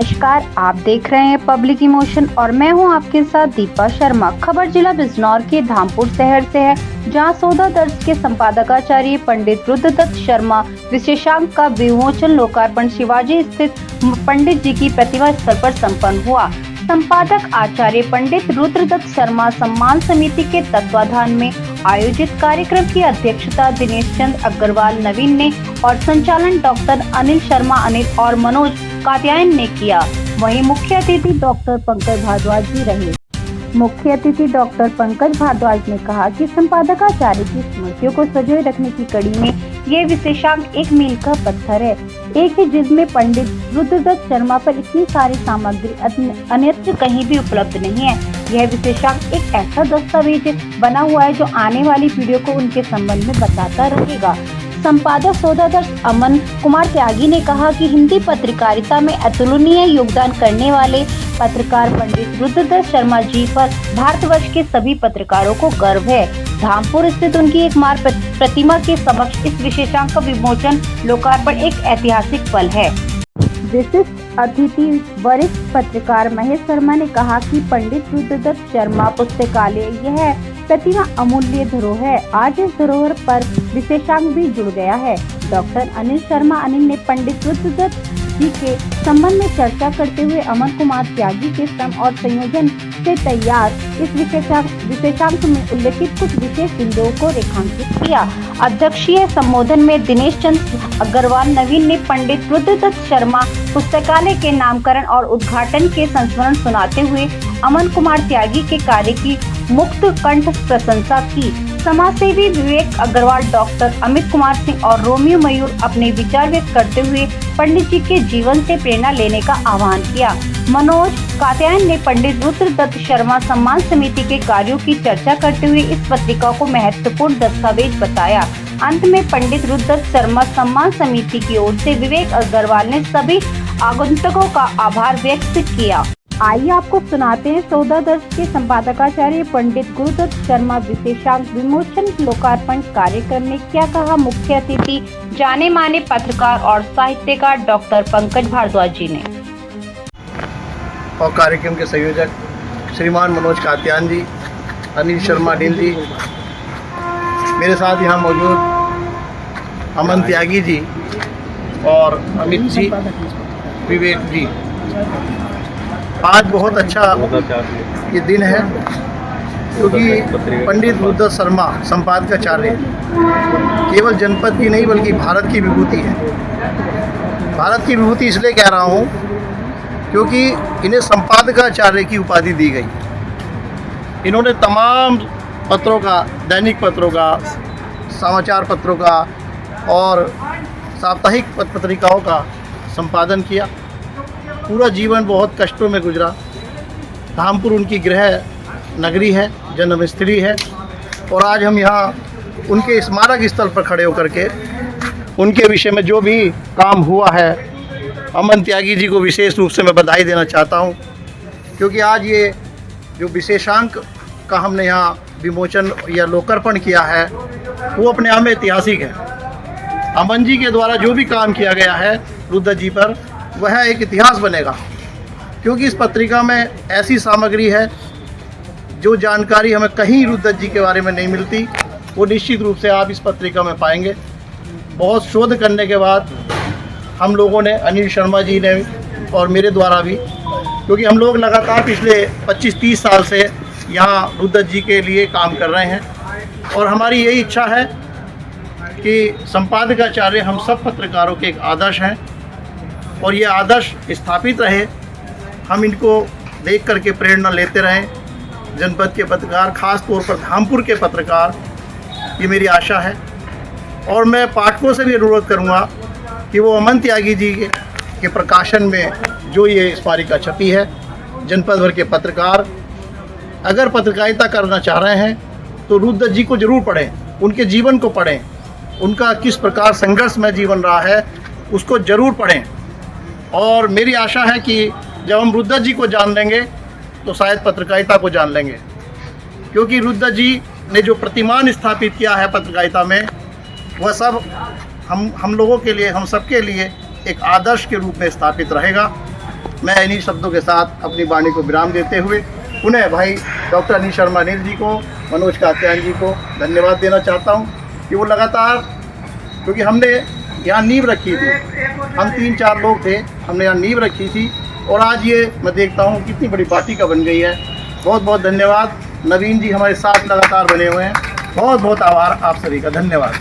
नमस्कार, आप देख रहे हैं पब्लिक इमोशन और मैं हूं आपके साथ दीपा शर्मा। खबर जिला बिजनौर के धामपुर शहर से है, जहां 14 दर्ज के संपादकाचार्य पंडित रुद्रदत्त शर्मा विशेषांक का विमोचन लोकार्पण शिवाजी स्थित पंडित जी की प्रतिमा स्थल पर संपन्न हुआ। संपादक आचार्य पंडित रुद्रदत्त शर्मा सम्मान समिति के तत्वाधान में आयोजित कार्यक्रम की अध्यक्षता दिनेश चंद्र अग्रवाल नवीन ने और संचालन डॉक्टर अनिल शर्मा अनिल और मनोज कात्यायन ने किया। वहीं मुख्य अतिथि डॉक्टर पंकज भारद्वाज जी रहे। मुख्य अतिथि डॉक्टर पंकज भारद्वाज ने कहा कि संपादकाचार्य की स्मृतियों को संजोए रखने की कड़ी में ये विशेषांक एक मील का पत्थर है, एक है जिसमें पंडित रुद्रदत्त शर्मा पर इतनी सारी सामग्री अन्यत्र कहीं भी उपलब्ध नहीं है। यह विशेषांक एक ऐसा दस्तावेज बना हुआ है जो आने वाली पीढ़ियों को उनके संबंध में बताता रहेगा। संपादक सौदादर्श अमन कुमार त्यागी ने कहा कि हिंदी पत्रकारिता में अतुलनीय योगदान करने वाले पत्रकार पंडित रुद्रदत्त शर्मा जी पर भारतवर्ष के सभी पत्रकारों को गर्व है। धामपुर स्थित उनकी एक मार प्रतिमा के समक्ष इस विशेषांक का विमोचन लोकार्पण एक ऐतिहासिक पल है। विशिष्ट अतिथि वरिष्ठ पत्रकार महेश शर्मा ने कहा कि पंडित रुद्रदत्त शर्मा पुस्तकालय यह प्रतिमा अमूल्य धरोहर है। आज इस धरोहर पर विशेषांक भी जुड़ गया है। डॉक्टर अनिल शर्मा अनिल ने पंडित रुद्रदत्त जी के संबंध में चर्चा करते हुए अमन कुमार त्यागी के श्रम और संयोजन से तैयार इस विशेषांक में उल्लेखित कुछ विशेष बिंदुओं को रेखांकित किया। अध्यक्षीय संबोधन में दिनेश चंद्र अग्रवाल नवीन ने पंडित रुद्रदत्त शर्मा पुस्तकालय के नामकरण और उद्घाटन के संस्मरण सुनाते हुए अमन कुमार त्यागी के कार्य की मुक्त कंठ प्रशंसा की। समाजसेवी विवेक अग्रवाल, डॉक्टर अमित कुमार सिंह और रोमियो मयूर अपने विचार व्यक्त करते हुए पंडित जी के जीवन से प्रेरणा लेने का आह्वान किया। मनोज कात्यायन ने पंडित रुद्रदत्त शर्मा सम्मान समिति के कार्यों की चर्चा करते हुए इस पत्रिका को महत्वपूर्ण दस्तावेज बताया। अंत में पंडित रुद्रदत्त शर्मा सम्मान समिति की ओर से विवेक अग्रवाल ने सभी आगंतुकों का आभार व्यक्त किया। आइए आपको सुनाते हैं 14 दर्ज के संपादकाचार्य पंडित गुरुदत्त शर्मा विशेषांक विमोचन लोकार्पण कार्यक्रम में क्या कहा मुख्य अतिथि जाने माने पत्रकार और साहित्यकार डॉक्टर पंकज भारद्वाज जी ने। और कार्यक्रम के संयोजक श्रीमान मनोज कात्यायन जी, अनिल शर्मा अनिल जी, मेरे साथ यहाँ मौजूद अमन त्यागी जी और अमित जी, विवेक जी। आज बहुत अच्छा ये दिन है क्योंकि पंडित रुद्रदत्त शर्मा संपादकाचार्य केवल जनपद की नहीं बल्कि भारत की विभूति है। भारत की विभूति इसलिए कह रहा हूँ क्योंकि इन्हें संपादकाचार्य की उपाधि दी गई। इन्होंने तमाम पत्रों का, दैनिक पत्रों का, समाचार पत्रों का और साप्ताहिक पत्रिकाओं का संपादन किया। पूरा जीवन बहुत कष्टों में गुजरा। धामपुर उनकी गृह नगरी है, जन्मस्थली है और आज हम यहाँ उनके स्मारक स्थल पर खड़े होकर के उनके विषय में जो भी काम हुआ है, अमन त्यागी जी को विशेष रूप से मैं बधाई देना चाहता हूँ क्योंकि आज ये जो विशेषांक का हमने यहाँ विमोचन या लोकार्पण किया है वो अपने आप में ऐतिहासिक है। अमन जी के द्वारा जो भी काम किया गया है रुद्रदत्त जी पर वह एक इतिहास बनेगा क्योंकि इस पत्रिका में ऐसी सामग्री है जो जानकारी हमें कहीं रुद्रदत्त जी के बारे में नहीं मिलती, वो निश्चित रूप से आप इस पत्रिका में पाएंगे। बहुत शोध करने के बाद हम लोगों ने, अनिल शर्मा जी ने और मेरे द्वारा भी, क्योंकि हम लोग लगातार पिछले 25-30 साल से यहाँ रुद्रदत्त जी के लिए काम कर रहे हैं और हमारी यही इच्छा है कि संपादकाचार्य हम सब पत्रकारों के एक आदर्श हैं और ये आदर्श स्थापित रहे। हम इनको देख करके प्रेरणा लेते रहें। जनपद के पत्रकार, ख़ास तौर पर धामपुर के पत्रकार, ये मेरी आशा है। और मैं पाठकों से भी अनुरोध करूँगा कि वो अमन त्यागी जी के प्रकाशन में जो ये स्मारिका छपी है, जनपद भर के पत्रकार अगर पत्रकारिता करना चाह रहे हैं तो रुद्रदत्त जी को ज़रूर पढ़ें, उनके जीवन को पढ़ें, उनका किस प्रकार संघर्षमय जीवन रहा है उसको ज़रूर पढ़ें। और मेरी आशा है कि जब हम रुद्रदत्त जी को जान लेंगे तो शायद पत्रकारिता को जान लेंगे, क्योंकि रुद्रदत्त जी ने जो प्रतिमान स्थापित किया है पत्रकारिता में वह सब हम लोगों के लिए, हम सबके लिए एक आदर्श के रूप में स्थापित रहेगा। मैं इन्हीं शब्दों के साथ अपनी वाणी को विराम देते हुए पुनः भाई डॉक्टर अनिल शर्मा अनिल जी को, मनोज कात्यायन जी को धन्यवाद देना चाहता हूँ कि वो लगातार, क्योंकि हमने यहाँ नींव रखी थी, हम 3-4 लोग थे, हमने यहाँ नींव रखी थी और आज ये मैं देखता हूँ कितनी बड़ी वाटिका बन गई है। बहुत बहुत धन्यवाद। नवीन जी हमारे साथ लगातार बने हुए हैं। बहुत बहुत आभार आप सभी का, धन्यवाद।